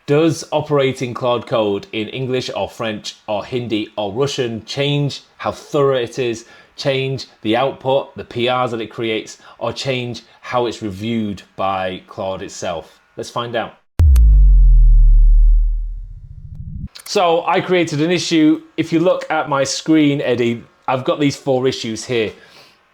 Does operating Claude Code in English or French or Hindi or Russian change how thorough it is, change the output, the PRs that it creates, or change how it's reviewed by Claude itself? Let's find out. So I created an issue. If you look at my screen, Eddie, I've got these 4 issues here.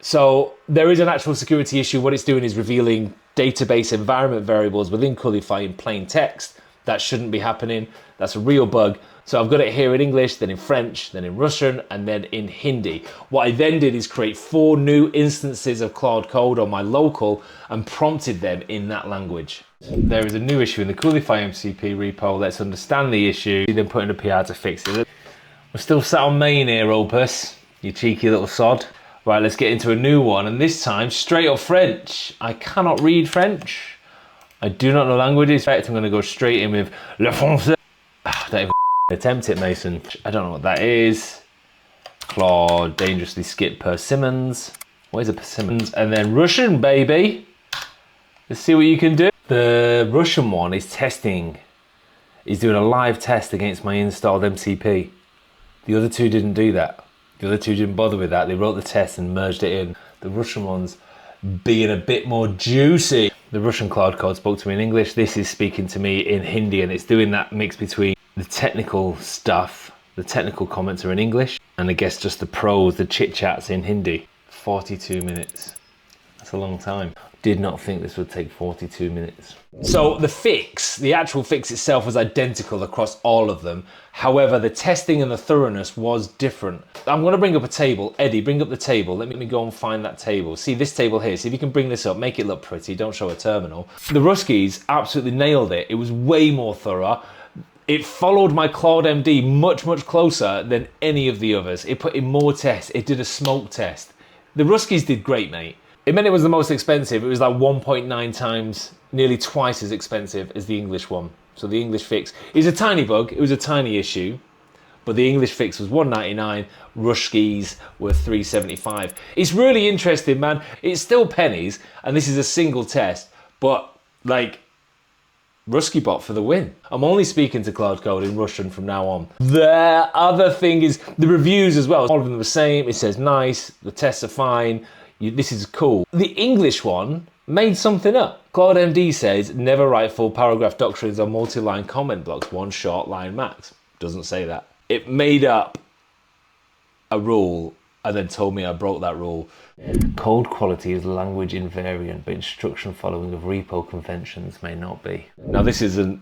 So there is an actual security issue. What it's doing is revealing database environment variables within Coolify in plain text. That shouldn't be happening. That's a real bug. So I've got it here in English, then in French, then in Russian, and then in Hindi. What I then did is create 4 new instances of Claude Code on my local and prompted them in that language. There is a new issue in the Coolify MCP repo. Let's understand the issue, then put in a PR to fix it. We're still sat on main here, Opus, you cheeky little sod. Right, let's get into a new one, and this time straight up French. I cannot read French. I do not know languages. In fact, I'm going to go straight in with le français. Don't even attempt it, Mason. I don't know what that is. Claude, dangerously skip persimmons. Where's a persimmons? And then Russian, baby. Let's see what you can do. The Russian one is testing. He's doing a live test against my installed MCP. The other 2 didn't do that. The other 2 didn't bother with that. They wrote the test and merged it in. The Russian one's being a bit more juicy. The Russian Claude Code spoke to me in English. This is speaking to me in Hindi, and it's doing that mix between the technical stuff, the technical comments are in English, and I guess just the prose, the chit chats in Hindi. 42 minutes. That's a long time. Did not think this would take 42 minutes. So the fix, the actual fix itself was identical across all of them. However, the testing and the thoroughness was different. I'm going to bring up a table. Eddie, bring up the table. Let me go and find that table. See this table here. See if you can bring this up. Make it look pretty. Don't show a terminal. The Ruskies absolutely nailed it. It was way more thorough. It followed my Claude.md much, much closer than any of the others. It put in more tests. It did a smoke test. The Ruskies did great, mate. It meant it was the most expensive. It was like 1.9 times, nearly twice as expensive as the English one. So the English fix is a tiny bug. It was a tiny issue, but the English fix was $1.99. Ruskies were $3.75. It's really interesting, man. It's still pennies, and this is a single test, but like, Ruskibot for the win. I'm only speaking to Claude Code in Russian from now on. The other thing is the reviews as well. All of them are the same. It says nice, the tests are fine. This is cool. The English one made something up. Claude.md says, never write full paragraph doctrines on multi-line comment blocks, 1 short line max. Doesn't say that. It made up a rule and then told me I broke that rule. Code quality is language invariant, but instruction following of repo conventions may not be. Now this is a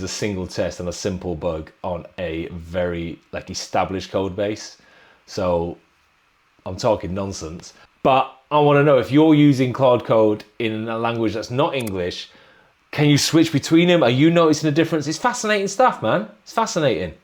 single test and a simple bug on a very established code base. So I'm talking nonsense, but I want to know if you're using Claude Code in a language that's not English, can you switch between them? Are you noticing a difference? It's fascinating stuff, man. It's fascinating.